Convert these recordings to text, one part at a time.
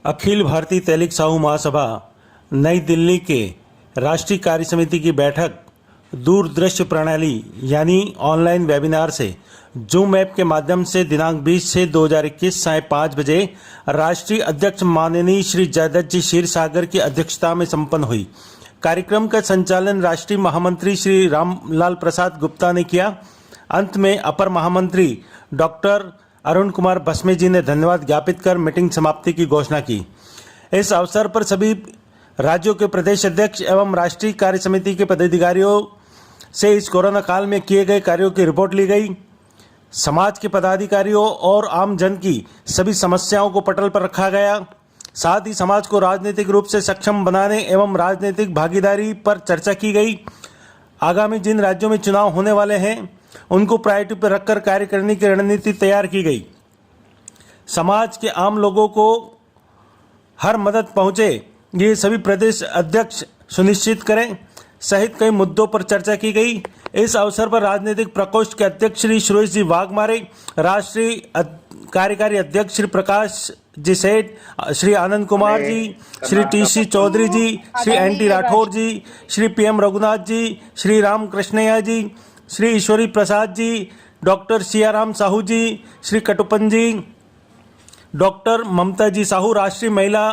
अखिल भारतीय तैलिक साहू महासभा नई दिल्ली के राष्ट्रीय कार्य समिति की बैठक दूरदृश्य प्रणाली यानी ऑनलाइन वेबिनार से जूम ऐप के माध्यम से दिनांक 20/6/2021 साय 5 बजे राष्ट्रीय अध्यक्ष माननीय श्री जयदत्त जी क्षीरसागर की अध्यक्षता में संपन्न हुई। कार्यक्रम का संचालन राष्ट्रीय महामंत्री श्री रामलाल प्रसाद गुप्ता ने किया। अंत में अपर महामंत्री डॉक्टर अरुण कुमार भस्मे जी ने धन्यवाद ज्ञापित कर मीटिंग समाप्ति की घोषणा की। इस अवसर पर सभी राज्यों के प्रदेश अध्यक्ष एवं राष्ट्रीय कार्य समिति के पदाधिकारियों से इस कोरोना काल में किए गए कार्यों की रिपोर्ट ली गई। समाज के पदाधिकारियों और आम जन की सभी समस्याओं को पटल पर रखा गया। साथ ही समाज को राजनीतिक रूप से सक्षम बनाने एवं राजनीतिक भागीदारी पर चर्चा की गई। आगामी जिन राज्यों में चुनाव होने वाले हैं उनको प्रायोरिटी पर रखकर कार्य करने की रणनीति तैयार की गई। समाज के आम लोगों को हर मदद पहुंचे ये सभी प्रदेश अध्यक्ष सुनिश्चित करें सहित कई मुद्दों पर चर्चा की गई। इस अवसर पर राजनीतिक प्रकोष्ठ के अध्यक्ष श्री सुरेश जी वाघमारे, राष्ट्रीय कार्यकारी अध्यक्ष श्री प्रकाश जी सेठ, श्री आनंद कुमार जी, श्री टी.सी. चौधरी जी, श्री एन.टी. राठौर जी, श्री पी.एम. रघुनाथ जी, श्री राम कृष्णैया जी, श्री ईश्वरी प्रसाद जी, डॉक्टर सियाराम साहू जी, श्री कटुपन जी, डॉक्टर ममता जी साहू राष्ट्रीय महिला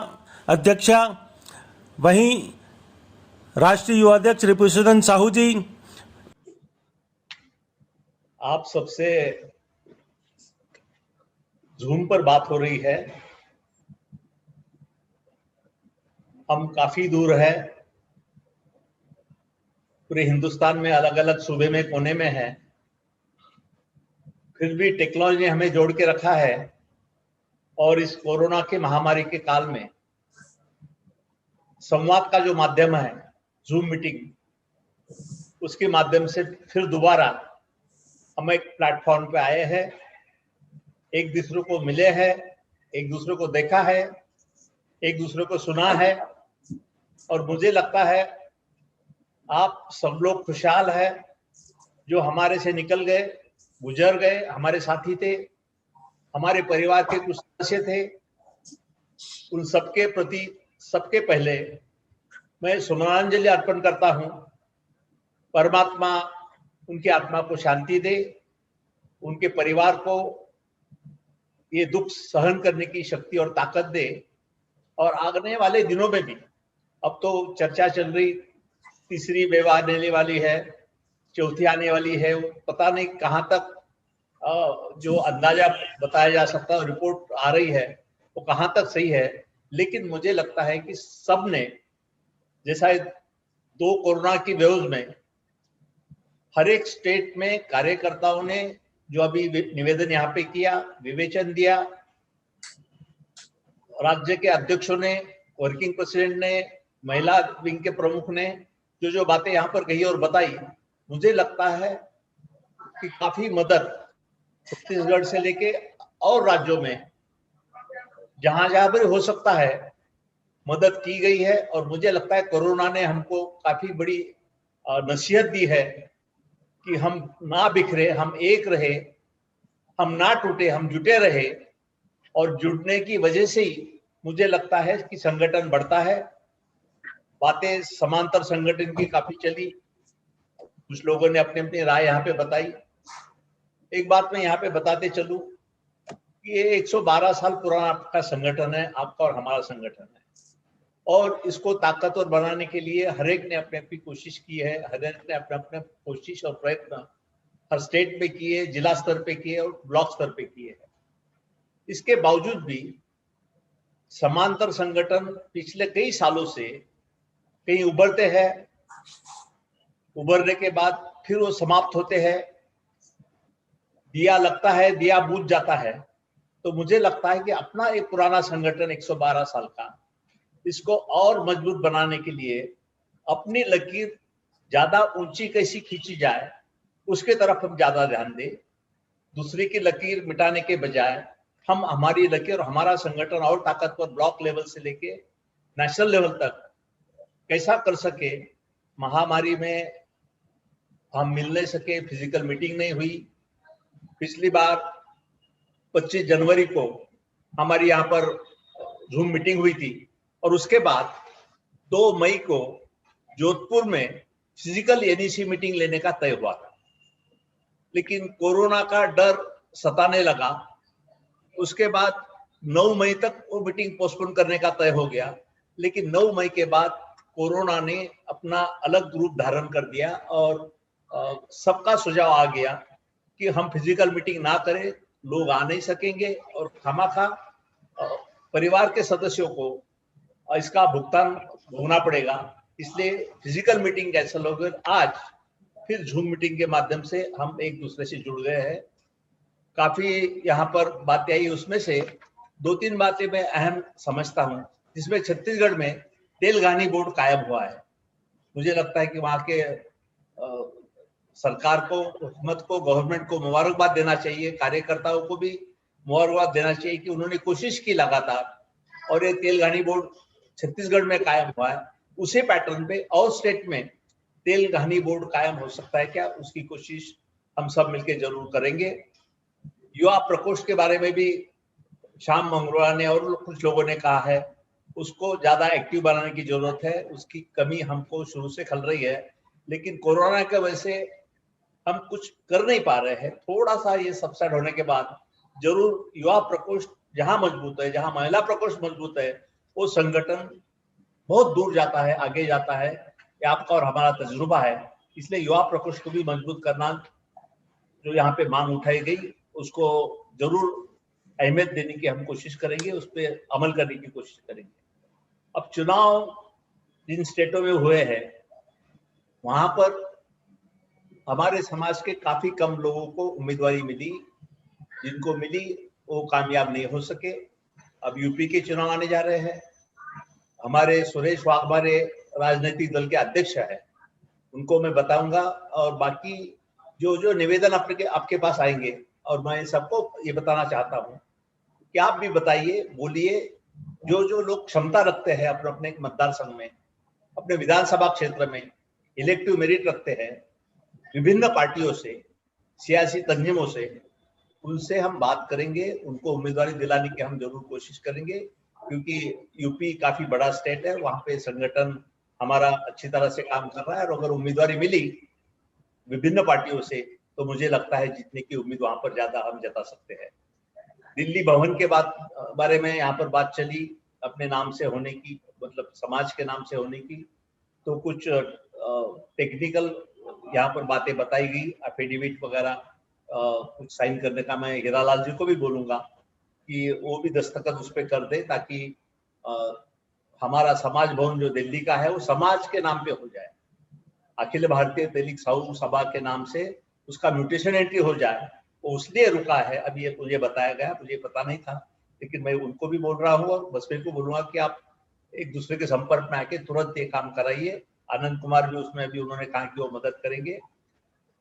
अध्यक्षा, वहीं राष्ट्रीय युवा अध्यक्ष रिपुसूदन साहू जी। आप सबसे जूम पर बात हो रही है। हम काफी दूर है, पूरे हिंदुस्तान में अलग अलग सूबे में कोने में है, फिर भी टेक्नोलॉजी ने हमें जोड़ के रखा है। और इस कोरोना के महामारी के काल में संवाद का जो माध्यम है जूम मीटिंग, उसके माध्यम से फिर दोबारा हम एक प्लेटफॉर्म पे आए हैं, एक दूसरे को मिले हैं, एक दूसरे को देखा है, एक दूसरे को सुना है। और मुझे लगता है आप सब लोग खुशहाल है। जो हमारे से निकल गए, गुजर गए, हमारे साथी थे, हमारे परिवार के कुछ सदस्य थे, उन सबके प्रति सबके पहले मैं सुमनांजलि अर्पण करता हूं। परमात्मा उनकी आत्मा को शांति दे, उनके परिवार को ये दुख सहन करने की शक्ति और ताकत दे। और आने वाले दिनों में भी, अब तो चर्चा चल रही, तीसरी वेव आने वाली है, चौथी आने वाली है, पता नहीं कहां तक जो अंदाजा बताया जा सकता है, रिपोर्ट आ रही है वो कहां तक सही है। लेकिन मुझे लगता है कि सबने, जैसा 2 कोरोना की वेव्स में हर एक स्टेट में कार्यकर्ताओं ने जो अभी निवेदन यहाँ पे किया, विवेचन दिया, राज्य के अध्यक्षों ने, वर्किंग प्रेसिडेंट ने, महिला विंग के प्रमुख ने जो बातें यहाँ पर कही और बताई, मुझे लगता है कि काफी मदद छत्तीसगढ़ से लेके और राज्यों में जहां जहां पर हो सकता है मदद की गई है। और मुझे लगता है कोरोना ने हमको काफी बड़ी नसीहत दी है कि हम ना बिखरे, हम एक रहे, हम ना टूटे, हम जुटे रहे। और जुड़ने की वजह से ही मुझे लगता है कि संगठन बढ़ता है। बातें समांतर संगठन की काफी चली, कुछ लोगों ने अपनी अपनी राय यहाँ पे बताई। एक बात मैं यहाँ पे बताते चलूं कि ये 112 साल पुराना आपका संगठन है, आपका और हमारा संगठन है। और इसको ताकतवर बनाने के लिए हर एक ने अपनी अपनी कोशिश की है, हर एक ने अपने अपने कोशिश और प्रयत्न हर स्टेट पे किए, जिला स्तर पे किए और ब्लॉक स्तर पे किए हैं। इसके बावजूद भी समांतर संगठन पिछले कई सालों से कहीं उभरते हैं, उभरने के बाद फिर वो समाप्त होते हैं, दिया लगता है, दिया बुझ जाता है। तो मुझे लगता है कि अपना एक पुराना संगठन 112 साल का, इसको और मजबूत बनाने के लिए अपनी लकीर ज्यादा ऊंची कैसी खींची जाए उसके तरफ हम ज्यादा ध्यान दें। दूसरी की लकीर मिटाने के बजाय हम हमारी लकीर और हमारा संगठन और ताकतवर ब्लॉक लेवल से लेके नेशनल लेवल तक कैसा कर सके। महामारी में हम मिल नहीं सके, फिजिकल मीटिंग नहीं हुई। पिछली बार 25 जनवरी को हमारी यहाँ पर जूम मीटिंग हुई थी और उसके बाद 2 मई को जोधपुर में फिजिकल एनईसी मीटिंग लेने का तय हुआ था, लेकिन कोरोना का डर सताने लगा। उसके बाद 9 मई तक वो मीटिंग पोस्टपोन करने का तय हो गया, लेकिन 9 मई के बाद कोरोना ने अपना अलग रूप धारण कर दिया और सबका सुझाव आ गया कि हम फिजिकल मीटिंग ना करें, लोग आ नहीं सकेंगे और खामखा परिवार के सदस्यों को इसका भुगतान होना पड़ेगा, इसलिए फिजिकल मीटिंग कैंसिल हो गई। आज फिर जूम मीटिंग के माध्यम से हम एक दूसरे से जुड़ गए हैं। काफी यहाँ पर बातें आई, उसमें से 2-3 बातें मैं अहम समझता हूँ, जिसमें छत्तीसगढ़ में तेलघानी बोर्ड कायम हुआ है। मुझे लगता है कि वहाँ के सरकार को, हुकूमत को, गवर्नमेंट को मुबारकबाद देना चाहिए, कार्यकर्ताओं को भी मुबारकबाद देना चाहिए कि उन्होंने कोशिश की लगातार और ये तेलघानी बोर्ड छत्तीसगढ़ में कायम हुआ है। उसी पैटर्न पे और स्टेट में तेलघानी बोर्ड कायम हो सकता है क्या, उसकी कोशिश हम सब मिलकर जरूर करेंगे। युवा प्रकोष्ठ के बारे में भी श्याम मंगरोला ने और कुछ लोगों ने कहा है, उसको ज्यादा एक्टिव बनाने की जरूरत है, उसकी कमी हमको शुरू से खल रही है, लेकिन कोरोना की वजह से हम कुछ कर नहीं पा रहे हैं। थोड़ा सा ये सबसेट होने के बाद जरूर युवा प्रकोष्ठ जहां मजबूत है, जहां महिला प्रकोष्ठ मजबूत है, वो संगठन बहुत दूर जाता है, आगे जाता है। ये आपका और हमारा तजुर्बा है, इसलिए युवा प्रकोष्ठ को भी मजबूत करना, जो यहाँ पे मांग उठाई गई, उसको जरूर अहमियत देने की हम कोशिश करेंगे, उस पर अमल करने की कोशिश करेंगे। अब चुनाव जिन स्टेटों में हुए हैं, वहां पर हमारे समाज के काफी कम लोगों को उम्मीदवारी मिली, जिनको मिली वो कामयाब नहीं हो सके। अब यूपी के चुनाव आने जा रहे हैं, हमारे सुरेश वाघमारे राजनीतिक दल के अध्यक्ष है, उनको मैं बताऊंगा, और बाकी जो जो निवेदन आपके पास आएंगे, और मैं सबको ये बताना चाहता हूँ कि आप भी बताइए, बोलिए, जो जो लोग क्षमता रखते हैं अपने अपने मतदार संघ में, अपने विधानसभा क्षेत्र में इलेक्टिव मेरिट रखते हैं, विभिन्न पार्टियों से, सियासी तंजीमों से, उनसे हम बात करेंगे, उनको उम्मीदवारी दिलाने की हम जरूर कोशिश करेंगे, क्योंकि यूपी काफी बड़ा स्टेट है, वहां पे संगठन हमारा अच्छी तरह से काम कर रहा है, और अगर उम्मीदवारी मिली विभिन्न पार्टियों से, तो मुझे लगता है जीतने की उम्मीद वहां पर ज्यादा हम जता सकते हैं। दिल्ली भवन के बारे में यहाँ पर बात चली, अपने नाम से होने की, मतलब समाज के नाम से होने की, तो कुछ टेक्निकल यहाँ पर बातें बताई गई, एफिडेविट वगैरह कुछ साइन करने का मैं हीरालाल जी को भी बोलूंगा कि वो भी दस्तखत उस पर कर दे, ताकि हमारा समाज भवन जो दिल्ली का है वो समाज के नाम पे हो जाए, अखिल भारतीय तेलिग साहू सभा के नाम से उसका म्यूटेशन एंट्री हो जाए। वो इसलिए रुका है, अब ये मुझे बताया गया, मुझे पता नहीं था, लेकिन मैं उनको भी बोल रहा हूँ और बसपा को बोलूंगा कि आप एक दूसरे के संपर्क में आके तुरंत ये काम कराइए। आनंद कुमार भी उसमें भी उन्होंने कहा कि वो मदद करेंगे।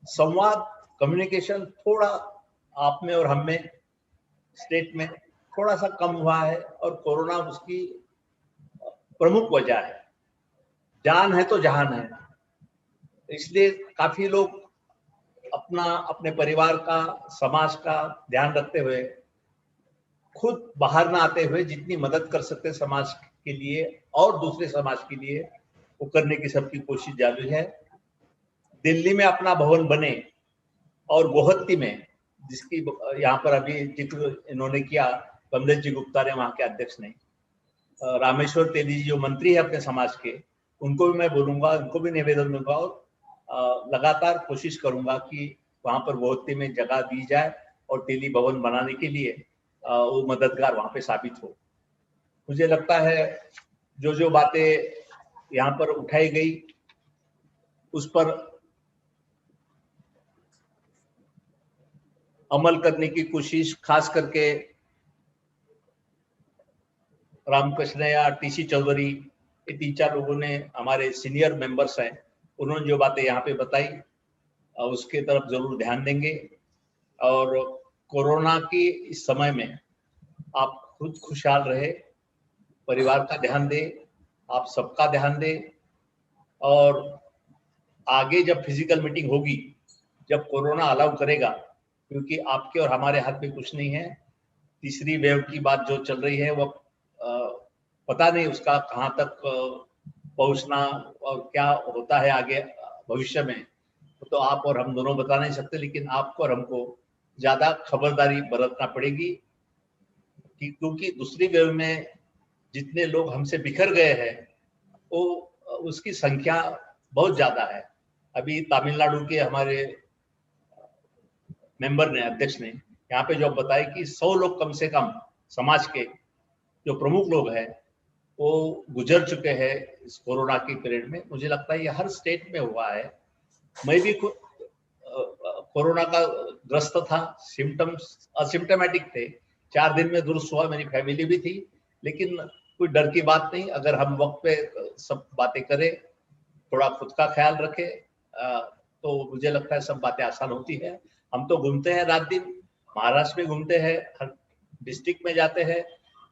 संवाद, कम्युनिकेशन थोड़ा आप में और हम में स्टेट में थोड़ा सा कम हुआ है, और कोरोना उसकी प्रमुख वजह है। जान है तो जहान है, इसलिए काफी लोग अपने परिवार का, समाज का ध्यान रखते हुए, खुद बाहर ना आते हुए जितनी मदद कर सकते समाज के लिए और दूसरे समाज के लिए, वो करने की सबकी कोशिश जारी है। दिल्ली में अपना भवन बने, और गुवाहाटी में, जिसकी यहाँ पर अभी जिक्र इन्होंने किया, कमलेश जी गुप्ता ने, वहां के अध्यक्ष ने, रामेश्वर तेली जी जो मंत्री है अपने समाज के, उनको भी मैं बोलूंगा, उनको भी निवेदन दूंगा, और लगातार कोशिश करूंगा कि वहां पर गुवाहाटी में जगह दी जाए और तेली भवन बनाने के लिए वो मददगार वहां पे साबित हो। मुझे लगता है जो जो बातें यहाँ पर उठाई गई, उस पर अमल करने की कोशिश, खास करके रामकृष्ण या टीसी चौधरी, ये 3-4 लोगों ने, हमारे सीनियर मेंबर्स हैं, उन्होंने जो बातें यहाँ पे बताई, उसके तरफ जरूर ध्यान देंगे। और कोरोना के इस समय में आप खुद खुशहाल रहे, परिवार का ध्यान दे, आप सबका ध्यान दे, और आगे जब फिजिकल मीटिंग होगी, जब कोरोना अलाउ करेगा, क्योंकि आपके और हमारे हाथ में कुछ नहीं है, तीसरी वेव की बात जो चल रही है वो पता नहीं उसका कहाँ तक पहुंचना और क्या होता है आगे भविष्य में, तो आप और हम दोनों बता नहीं सकते, लेकिन आपको और हमको ज्यादा खबरदारी बरतना पड़ेगी क्योंकि दूसरी वेव में जितने लोग हमसे बिखर गए हैं वो उसकी संख्या बहुत ज्यादा है। अभी तमिलनाडु के हमारे मेंबर ने, अध्यक्ष ने यहाँ पे जो बताया कि 100 लोग कम से कम समाज के जो प्रमुख लोग हैं वो गुजर चुके हैं इस कोरोना की पीरियड में। मुझे लगता है ये हर स्टेट में हुआ है। मैं भी कोरोना का ग्रस्त था, सिम्टम्स असिम्टोमेटिक थे, 4 दिन में दुरुस्त हुआ, मेरी फैमिली भी थी, लेकिन कोई डर की बात नहीं। अगर हम वक्त पे सब बातें करें, थोड़ा खुद का ख्याल रखें, तो मुझे लगता है सब बातें आसान होती है। हम तो घूमते हैं रात दिन, महाराष्ट्र में घूमते हैं, हर डिस्ट्रिक्ट में जाते हैं,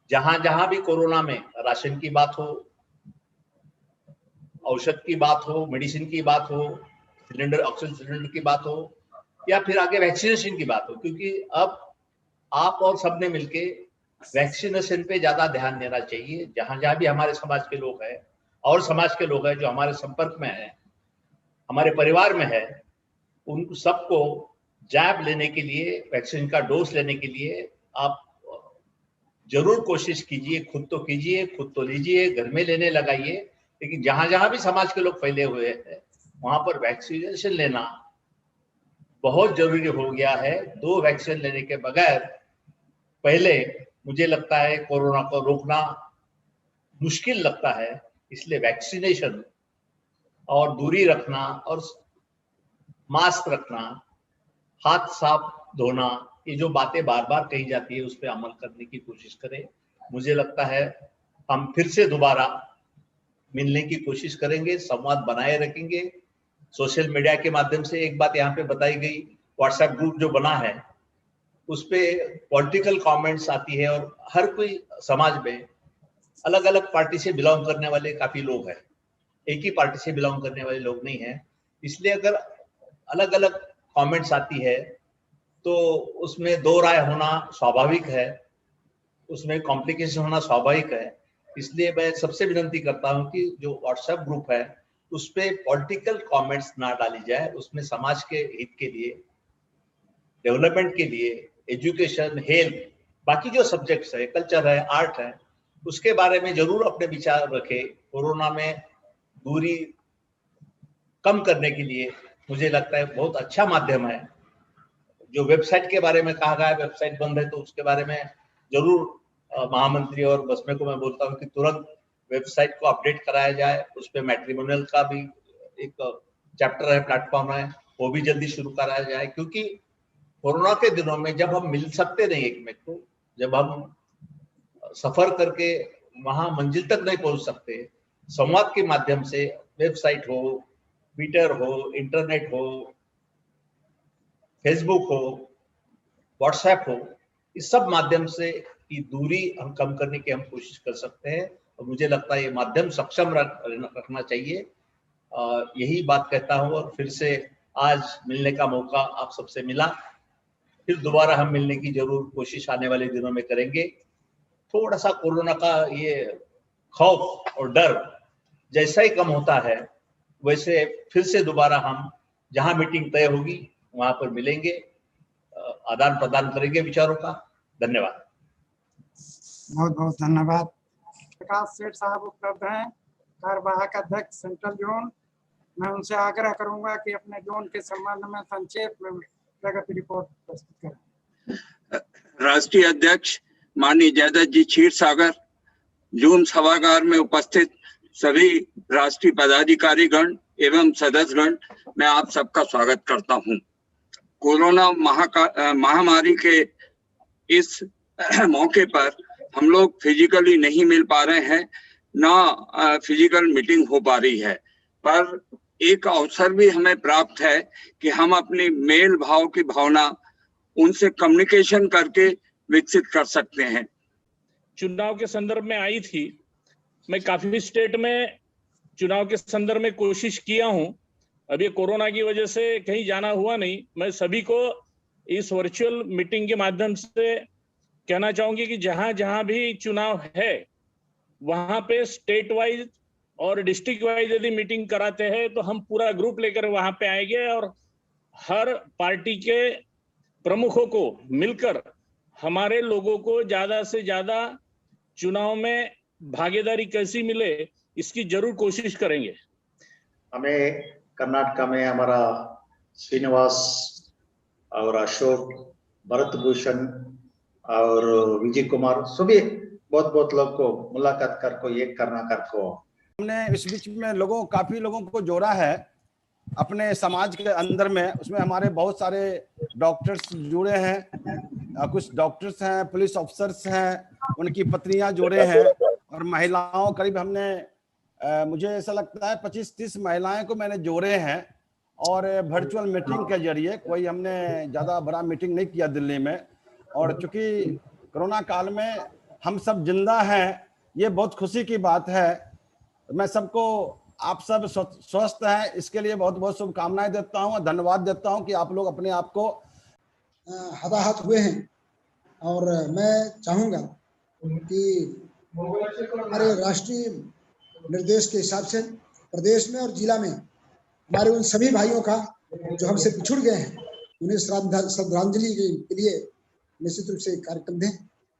जहां जहां भी कोरोना में राशन की बात हो, औषध की बात हो, मेडिसिन की बात हो, सिलेंडर, ऑक्सीजन सिलेंडर की बात हो, या फिर आगे वैक्सीनेशन की बात हो, क्योंकि अब आप और सबने मिलके वैक्सीनेशन पे ज्यादा ध्यान देना चाहिए। जहां जहां भी हमारे समाज के लोग हैं और समाज के लोग हैं जो हमारे संपर्क में है, हमारे परिवार में है, उन सबको जैब लेने के लिए, वैक्सीन का डोज लेने के लिए आप जरूर कोशिश कीजिए। खुद तो कीजिए, खुद तो लीजिए, घर में लेने लगाइए, लेकिन जहां जहां भी समाज के लोग फैले हुए हैं वहां पर वैक्सीनेशन लेना बहुत जरूरी हो गया है। 2 वैक्सीन लेने के बगैर पहले मुझे लगता है कोरोना को रोकना मुश्किल लगता है। इसलिए वैक्सीनेशन और दूरी रखना और मास्क रखना, हाथ साफ धोना, ये जो बातें बार बार कही जाती है उस पर अमल करने की कोशिश करें। मुझे लगता है हम फिर से दोबारा मिलने की कोशिश करेंगे, संवाद बनाए रखेंगे सोशल मीडिया के माध्यम से। एक बात यहाँ पे बताई गई, व्हाट्सएप ग्रुप जो बना है उस पे पॉलिटिकल कमेंट्स आती है और हर कोई समाज में अलग अलग पार्टी से बिलोंग करने वाले काफी लोग हैं, एक ही पार्टी से बिलोंग करने वाले लोग नहीं है। इसलिए अगर अलग अलग कमेंट्स आती है तो उसमें 2 राय होना स्वाभाविक है, उसमें कॉम्प्लिकेशन होना स्वाभाविक है। इसलिए मैं सबसे विनती करता हूं कि जो व्हाट्सएप ग्रुप है उस पर पॉलिटिकल कमेंट्स ना डाली जाए, उसमें समाज के हित के लिए, डेवलपमेंट के लिए, एजुकेशन, हेल्थ, बाकी जो सब्जेक्ट्स है, कल्चर है, आर्ट है, उसके बारे में जरूर अपने विचार रखें। कोरोना में दूरी कम करने के लिए मुझे लगता है बहुत अच्छा माध्यम है। जो वेबसाइट के बारे में कहा गया है, वेबसाइट बंद है, तो उसके बारे में जरूर महामंत्री और बसमे को मैं बोलता हूँ कि तुरंत वेबसाइट को अपडेट कराया जाए। उस पर मैट्रिमोनियल का भी एक चैप्टर है, प्लेटफॉर्म है, वो भी जल्दी शुरू कराया जाए, क्योंकि कोरोना के दिनों में जब हम मिल सकते नहीं एक में, तो जब हम सफर करके वहां मंजिल तक नहीं पहुंच सकते, संवाद के माध्यम से, वेबसाइट हो, ट्विटर हो, इंटरनेट हो, फेसबुक हो, व्हाट्सएप हो, इस सब माध्यम से की दूरी हम कम करने की हम कोशिश कर सकते हैं। और मुझे लगता है ये माध्यम सक्षम रखना चाहिए। यही बात कहता हूँ और फिर से आज मिलने का मौका आप सबसे मिला, फिर दोबारा हम मिलने की जरूर कोशिश आने वाले दिनों में करेंगे। थोड़ा सा कोरोना का ये खौफ और डर जैसा ही कम होता है वैसे फिर से दोबारा हम जहां मीटिंग तय होगी वहां पर मिलेंगे, आदान प्रदान करेंगे विचारों का। धन्यवाद। बहुत बहुत धन्यवाद। प्रकाश सेठ साहब उपलब्ध हैं, कार्यवाहक अध्यक्ष सेंट्रल जोन। मैं उनसे आग्रह करूंगा कि अपने जोन के संबंध में संक्षेप में प्रगति रिपोर्ट प्रस्तुत करें। राष्ट्रीय अध्यक्ष माननीय जयदत्त जी क्षीरसागर, जोन सभागार में उपस्थित सभी राष्ट्रीय पदाधिकारीगण एवं सदस्यगण, मैं आप सबका स्वागत करता हूं। कोरोना महामारी के इस मौके पर हम लोग फिजिकली नहीं मिल पा रहे हैं, ना फिजिकल मीटिंग हो पा रही है, पर एक अवसर भी हमें प्राप्त है कि हम अपनी मेल भाव की भावना उनसे कम्युनिकेशन करके विकसित कर सकते हैं। चुनाव के संदर्भ में आई थी, मैं काफी स्टेट में चुनाव के संदर्भ में कोशिश किया हूं। अब ये कोरोना की वजह से कहीं जाना हुआ नहीं। मैं सभी को इस वर्चुअल मीटिंग के माध्यम से कहना चाहूंगी कि जहां जहां भी चुनाव है वहां पे स्टेट वाइज और डिस्ट्रिक्ट वाइज यदि मीटिंग कराते हैं तो हम पूरा ग्रुप लेकर वहां पे आएंगे और हर पार्टी के प्रमुखों को मिलकर हमारे लोगों को ज्यादा से ज्यादा चुनाव में भागीदारी कैसी मिले इसकी जरूर कोशिश करेंगे। हमें कर्नाटका में हमारा श्रीनिवास और अशोक, भरत भूषण और विजय कुमार सभी बहुत बहुत लोग को मुलाकात कर को एक करना कर को हमने इस बीच में काफी लोगों को जोड़ा है अपने समाज के अंदर में। उसमें हमारे बहुत सारे डॉक्टर्स जुड़े हैं, कुछ डॉक्टर्स हैं, पुलिस ऑफिसर्स हैं, उनकी पत्नियां जोड़े हैं और महिलाओं करीब हमने मुझे ऐसा लगता है 25-30 महिलाएं को मैंने जोड़े हैं और वर्चुअल मीटिंग के जरिए। कोई हमने ज्यादा बड़ा मीटिंग नहीं किया दिल्ली में। और चूंकि कोरोना काल में हम सब जिंदा हैं, ये बहुत खुशी की बात है। मैं सबको, आप सब स्वस्थ हैं, इसके लिए बहुत बहुत शुभकामनाएं देता हूं और धन्यवाद देता हूं कि आप लोग अपने आप को हताहत हुए हैं। और मैं चाहूँगा कि हमारे राष्ट्रीय निर्देश के हिसाब से प्रदेश में और जिला में हमारे उन सभी भाइयों का जो हमसे पिछड़ गए हैं, उन्हें श्रद्धांजलि के लिए निश्चित रूप से कार्यक्रम दें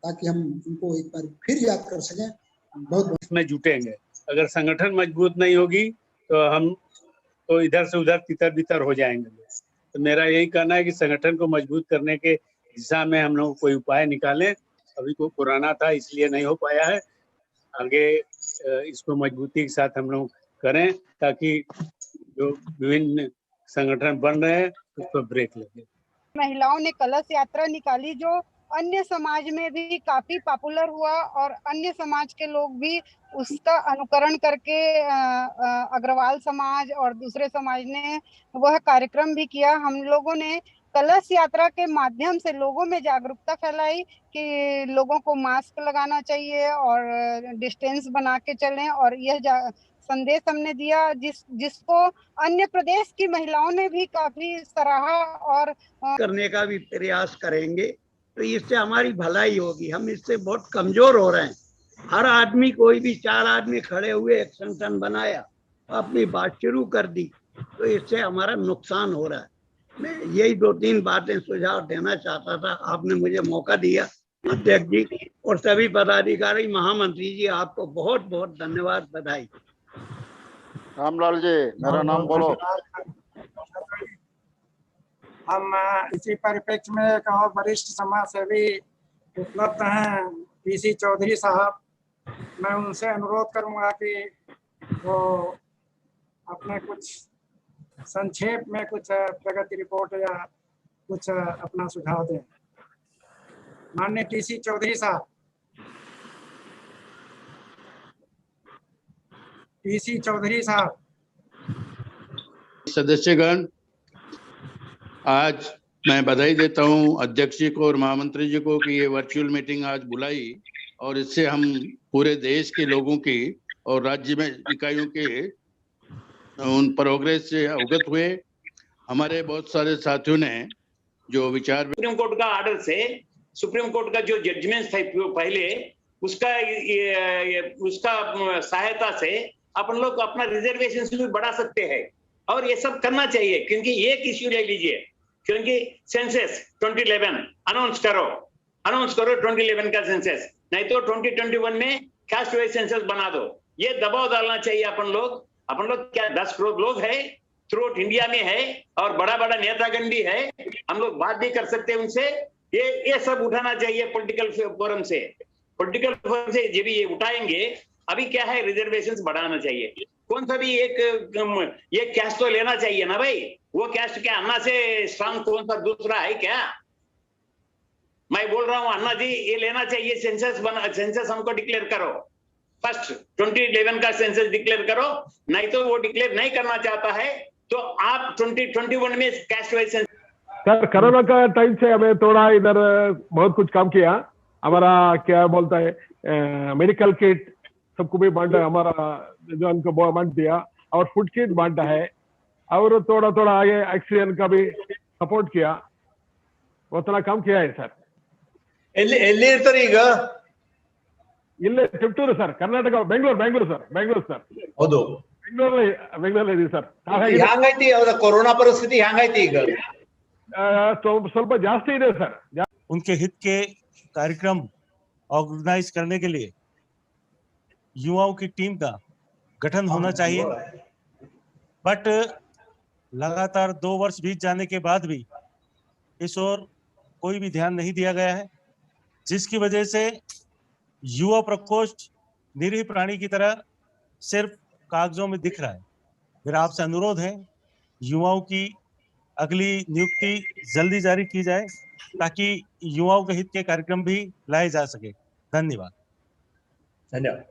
ताकि हम उनको एक बार फिर याद कर सकें। बहुत में जुटेंगे। अगर संगठन मजबूत नहीं होगी तो हम तो इधर से उधर तितर बितर हो जाएंगे। तो मेरा यही कहना है कि संगठन को मजबूत करने के दिशा में हम लोग कोई उपाय निकालें। अभी को कोरोना था इसलिए नहीं हो पाया है, आगे इसको मजबूती के साथ हम लोग करें ताकि जो विभिन्न संगठन बन रहे हैं उस पर ब्रेक लगे। महिलाओं ने कलश यात्रा निकाली जो अन्य समाज में भी काफी पॉपुलर हुआ और अन्य समाज के लोग भी उसका अनुकरण करके अग्रवाल समाज और दूसरे समाज ने वह कार्यक्रम भी किया। हम लोगों ने कलश यात्रा के माध्यम से लोगों में जागरूकता फैलाई कि लोगों को मास्क लगाना चाहिए और डिस्टेंस बना के चलें, और यह संदेश हमने दिया जिसको अन्य प्रदेश की महिलाओं ने भी काफी सराहा और करने का भी प्रयास करेंगे तो इससे हमारी भलाई होगी। हम इससे बहुत कमजोर हो रहे हैं। हर आदमी, कोई भी 4 आदमी खड़े हुए एक संगठन बनाया, अपनी बात शुरू कर दी, तो इससे हमारा नुकसान हो रहा है। मैं यही 2-3 बातें सुझाव देना चाहता था, आपने मुझे मौका दिया। अध्यक्ष जी और सभी पदाधिकारी, महामंत्री जी, आपको बहुत बहुत धन्यवाद, बधाई। रामलाल जी, मेरा नाम बोलो। हम इसी परिप्रेक्ष्य में एक और वरिष्ठ समाज सेवी उपलब्ध हैं, पीसी चौधरी साहब। मैं उनसे अनुरोध करूंगा कि वो अपने कुछ संक्षेप में कुछ प्रगति रिपोर्ट या कुछ अपना सुझाव दें। माननीय पीसी चौधरी साहब। पीसी चौधरी साहब। सदस्यगण, आज मैं बधाई देता हूं अध्यक्ष जी को और महामंत्री जी को कि ये वर्चुअल मीटिंग आज बुलाई और इससे हम पूरे देश के लोगों की और राज्य में इकाइयों के उन प्रोग्रेस से अवगत हुए। हमारे बहुत सारे साथियों ने जो विचार, सुप्रीम कोर्ट का आर्डर से, सुप्रीम कोर्ट का जो जजमेंट था पहले, उसका सहायता से अपन लोग अपना रिजर्वेशन भी बढ़ा सकते हैं और ये सब करना चाहिए। क्योंकि एक इश्यू ले लीजिए, क्योंकि सेंसस 2011 अनाउंस करो 2011 का सेंसस, नहीं तो 2021 में कास्ट वाइज सेंसस बना दो। ये दबाव डालना चाहिए। अपन लोग क्या 10 करोड़ लोग है, थ्रू आउट इंडिया में है और बड़ा बड़ा नेतागण भी है, हम लोग बात भी कर सकते हैं उनसे। ये सब उठाना चाहिए पॉलिटिकल फोरम से जब भी ये उठाएंगे। अभी क्या है, रिजर्वेशंस बढ़ाना चाहिए। कौन सा भी एक कैस्ट तो लेना चाहिए ना भाई। वो कैस्ट क्या अन्ना से स्ट्रांग कौन सा दूसरा है क्या? मैं बोल रहा हूँ अन्ना जी, ये लेना चाहिए। सेंसस हमको डिक्लेयर करो, फर्स्ट 2011 का सेंसस डिक्लेयर करो, नहीं तो वो डिक्लेयर नहीं करना चाहता है तो आप 2021 में caste wise census. Sir, corona का टाइम से हमें थोड़ा इधर बहुत कुछ काम किया। हमारा क्या बोलता है, मेडिकल किट सबको भी बांटा, हमारा जो उनको बांट दिया और फूड किट बांटा है और थोड़ा आगे ऑक्सीजन का भी सपोर्ट किया। उतना काम किया है सर। ಎಲ್ಲಿರ್ತಾರೆ ಈಗ ಇಲ್ಲೇ ತಿಪ್ಟೂರು ಸರ್, ಕರ್ನಾಟಕ, ಬೆಂಗಳೂರು ಸರ್. ಹೌದು. ಬೆಂಗಳೂರಲ್ಲಿ ಇದೀವಿ ಸರ್. ಹ್ಯಾಂಗೈತಿ ಅವರ ಕೊರೋನಾ ಪರಿಸ್ಥಿತಿ ಹ್ಯಾಂಗೈತಿ ಈಗ? ಸ್ವಲ್ಪ ಜಾಸ್ತಿ ಇದೆ ಸರ್. उनके हित के कार्यक्रम ऑर्गेनाइज करने के लिए युवाओं की टीम का गठन होना चाहिए, बट लगातार 2 वर्ष बीत जाने के बाद भी इस ओर कोई भी ध्यान नहीं दिया गया है, जिसकी वजह से युवा प्रकोष्ठ निरीह प्राणी की तरह सिर्फ कागजों में दिख रहा है। मेरा आपसे अनुरोध है, युवाओं की अगली नियुक्ति जल्दी जारी की जाए ताकि युवाओं के हित के कार्यक्रम भी लाए जा सके। धन्यवाद। धन्यवाद।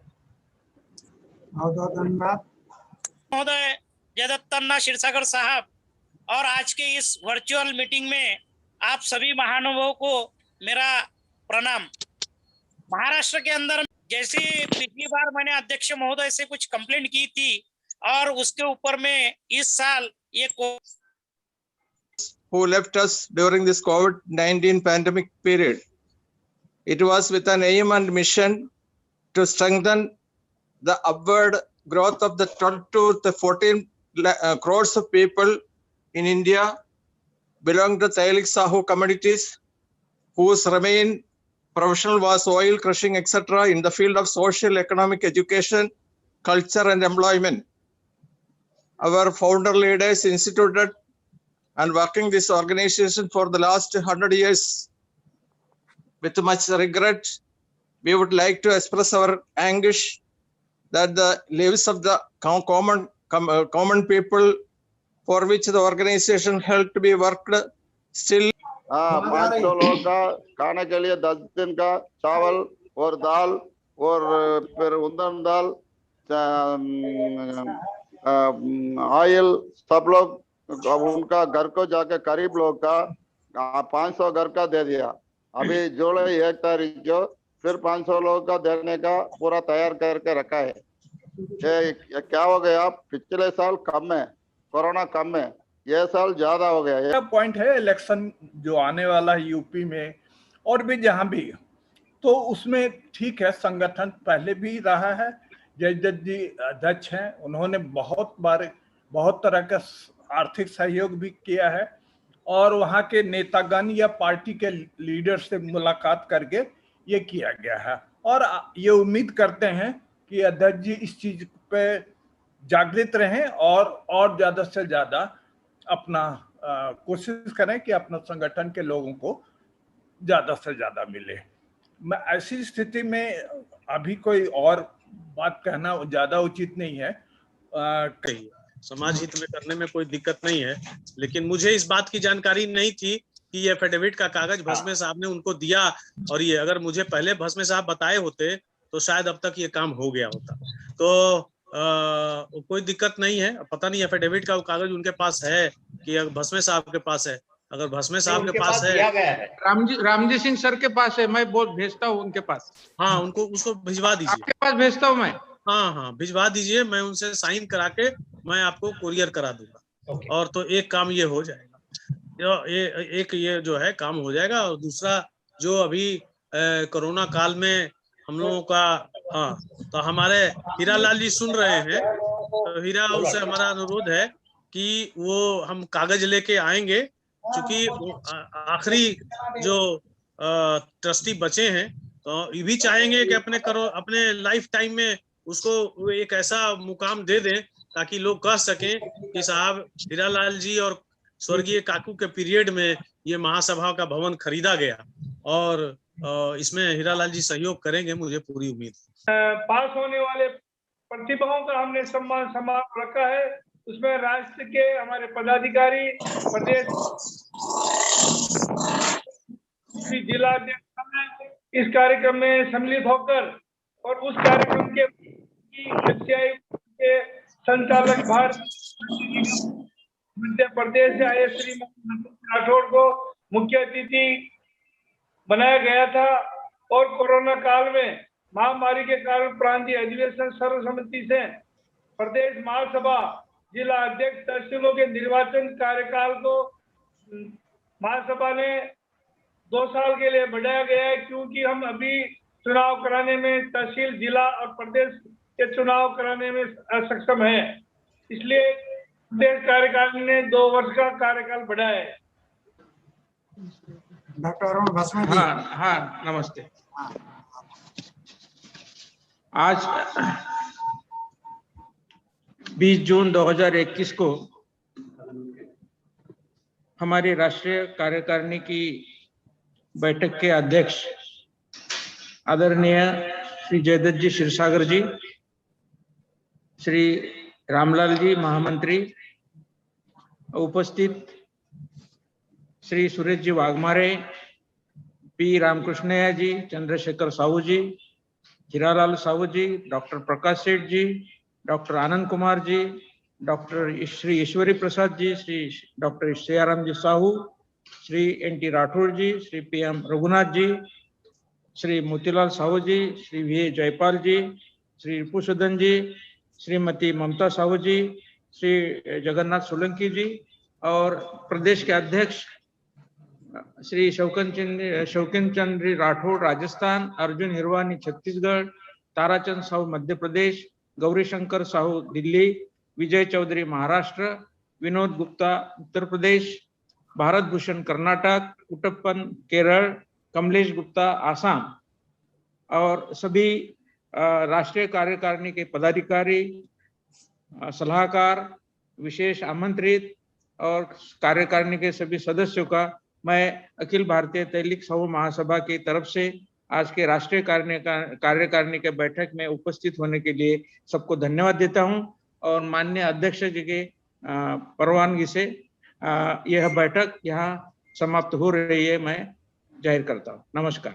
बहुत बहुत धन्यवाद महोदय जयदत्तन्ना क्षीरसागर साहब, और आज के इस वर्चुअल मीटिंग में आप सभी महानुभावों को मेरा प्रणाम। महाराष्ट्र के अंदर जैसे पिछली बार मैंने अध्यक्ष महोदय से कुछ कंप्लेंट की थी और उसके ऊपर में इस साल ये who left us during this COVID-19 pandemic period. It was with an aim and mission to strengthen the upward growth of the 12 to the 14 crores of people in India belong to Tailik Sahu communities whose main profession was oil crushing, etc. in the field of social, economic, education, culture and employment. Our founder leaders instituted and working this organization for the last 100 years. With much regret, we would like to express our anguish that the lives of the common people for which the organization helped to be worked still. 500 लोगों का खाने के लिए 10 दिन का चावल और दाल और फिर उंदन दाल, ऑयल, सब लोग उनका घर को जाके करीब लोग का 500 घर का दे दिया। अभी जुलाई 1 तारीख को फिर 500 लोगों का देने का पूरा तैयार करके रखा है। ये क्या हो गया, पिछले साल कम है, कोरोना कम है, ये साल ज्यादा हो गया। ये पॉइंट है इलेक्शन जो आने वाला है यूपी में और भी जहां भी, तो उसमें ठीक है, संगठन पहले भी रहा है। जयदत्त जी अध्यक्ष हैं, उन्होंने बहुत तरह का आर्थिक सहयोग भी किया है और वहाँ के नेतागण या पार्टी के लीडर से मुलाकात करके ये किया गया है। और ये उम्मीद करते हैं कि अध्यक्ष जी इस चीज पे जागृत रहें और ज्यादा से ज्यादा अपना कोशिश करें कि अपना संगठन के लोगों को ज्यादा से ज्यादा मिले। मैं ऐसी स्थिति में अभी कोई और बात कहना ज्यादा उचित नहीं है। कही समाज हित में करने में कोई दिक्कत नहीं है, लेकिन मुझे इस बात की जानकारी नहीं थी कि ये एफिडेविट का कागज भस्मे साहब ने उनको दिया, और ये अगर मुझे पहले भस्मे साहब बताए होते तो शायद अब तक ये काम हो गया होता। तो कोई दिक्कत नहीं है। पता नहीं एफिडेविट का वो कागज उनके पास है कि भस्मे साहब के पास है। अगर भस्मे साहब के पास है, रामजी सिंह सर के पास है, मैं भेजता हूँ उनके पास। हाँ, उनको उसको भिजवा दीजिए। आपके पास भेजता हूँ मैं। हाँ, भिजवा दीजिए, मैं उनसे साइन करा के मैं आपको कुरियर करा दूंगा। और तो एक काम ये हो जाएगा, ये जो है काम हो जाएगा। और दूसरा जो अभी कोरोना काल में हम लोगों का, हाँ, तो हमारे हीरालाल जी सुन रहे हैं, तो हीरा से हमारा अनुरोध है कि वो हम कागज लेके आएंगे, क्योंकि आखिरी जो ट्रस्टी बचे हैं तो ये भी चाहेंगे कि अपने लाइफ टाइम में उसको एक ऐसा मुकाम दे दें ताकि लोग कह सकें कि साहब हीरालाल जी और स्वर्गीय काकू के पीरियड में ये महासभा का भवन खरीदा गया, और इसमें हीरालाल जी सहयोग करेंगे, मुझे पूरी उम्मीद है। पास होने वाले प्रतिभाओं का हमने सम्मान समारोह रखा है, उसमें राष्ट्र के हमारे पदाधिकारी, प्रदेश जिला अध्यक्ष इस कार्यक्रम में सम्मिलित होकर और उस कार्यक्रम के संचालक भारत मध्य प्रदेश से आए श्री राठौड़ को मुख्य अतिथि बनाया गया था। और कोरोना काल में महामारी के कारण प्रांतीय अधिवेशन सर्वसम्मति से प्रदेश महासभा जिला अध्यक्ष तहसीलों के निर्वाचन कार्यकाल को महासभा ने 2 साल के लिए बढ़ाया गया है, क्योंकि हम अभी चुनाव कराने में, तहसील, जिला और प्रदेश के चुनाव कराने में सक्षम है। इसलिए प्रदेश कार्यकारिणी ने 2 वर्ष का कार्यकाल बढ़ाया है। डॉक्टर अरुण भस्मे जी। हाँ, नमस्ते। आज 20 जून 2021 को हमारी राष्ट्रीय कार्यकारिणी की बैठक के अध्यक्ष आदरणीय श्री जयदत्त जी क्षीरसागर जी, श्री रामलाल जी महामंत्री, उपस्थित श्री सुरेश जी वाघमारे, पी रामकृष्णैया जी, चंद्रशेखर साहू जी, हीरालाल साहू जी, डॉक्टर प्रकाश सेठ जी, doctor Anand Kumar ji, doctor Shri Ishwari Prasad ji, Shri doctor Siyaram जी साहू, श्री NT राठौड़ जी, श्री PM रघुनाथ जी, श्री मोतीलाल साहू जी, श्री VA जयपाल जी, श्री रिपुसूदन जी, श्रीमती ममता साहू जी, श्री जगन्नाथ सोलंकी जी और प्रदेश के अध्यक्ष श्री शौकिन चंद्र राठौड़ राजस्थान, अर्जुन हिरवानी छत्तीसगढ़, ताराचंद साहू मध्य प्रदेश, गौरी शंकर साहू दिल्ली, विजय चौधरी महाराष्ट्र, विनोद गुप्ता उत्तर प्रदेश, भारत भूषण कर्नाटक, कुटप्पन केरल, कमलेश गुप्ता आसाम और सभी राष्ट्रीय कार्यकारिणी के पदाधिकारी, सलाहकार, विशेष आमंत्रित और कार्यकारिणी के सभी सदस्यों का मैं अखिल भारतीय तैलिक समूह महासभा की तरफ से आज के राष्ट्रीय कार्यकारिणी के बैठक में उपस्थित होने के लिए सबको धन्यवाद देता हूं और माननीय अध्यक्ष जी के परवानगी से यह बैठक यहाँ समाप्त हो रही है, मैं जाहिर करता हूं। नमस्कार।